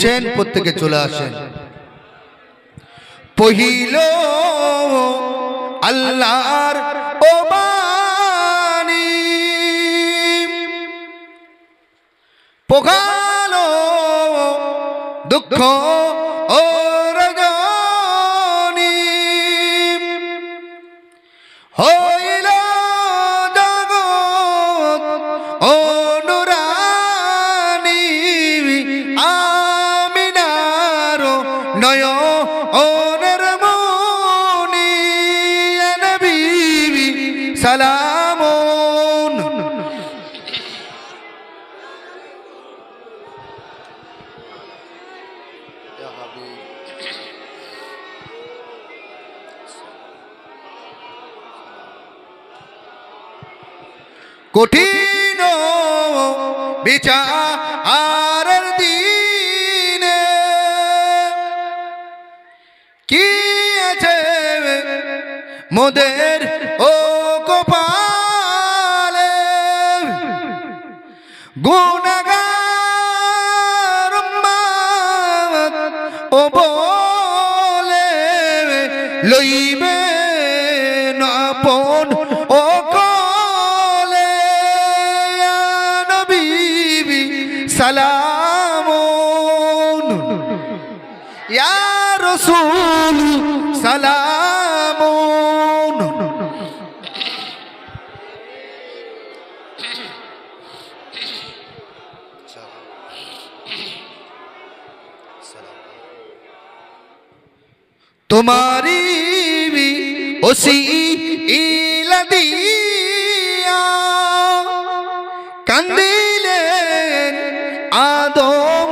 উঠছেন, প্রত্যেকে চলে আসেন। পহিল আল্লাহর ও বাণী, পোখালো দুঃখ ও রজনী, হইল জগৎ ও নুরানী, আমিনার নয়নের মনি, নবী সালামুন। কঠিন বিচারের দিনে কি আছে মোদের ও কপালে, গুনাহগার উম্মত ও বলে লইবে আপন ও কলে, নবী সালামুন, ইয়া রাসূল সালামুন। তোমারি ওসিলা দিয়া কান্দিলেন আদম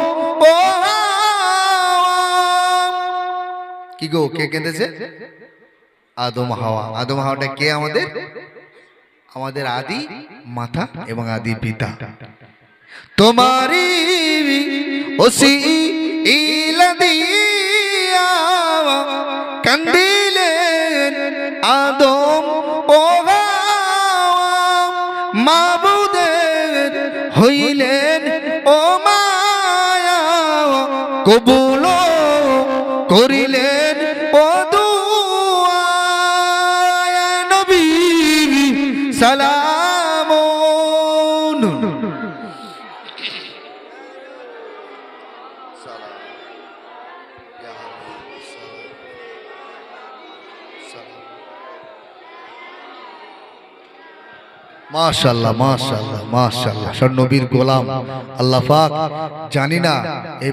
ও হাওয়া। কি গো, কে কেঁদেছে? আদম হাওয়া। আদম হাওয়াটা কে? আমাদের আদি মাতা এবং আদি পিতা। তোমারি ওসিলা দিয়া কান্দিলেন আদম ও হাওয়া, মাবুদের হইলেন ও মায়া, কবুল করিলেন ও দুআ, নবী সালামুন। মাশাআল্লাহ মাশাআল্লাহ মাশাআল্লাহ, সব নবীর গোলাম। আল্লাহ পাক জানি না এই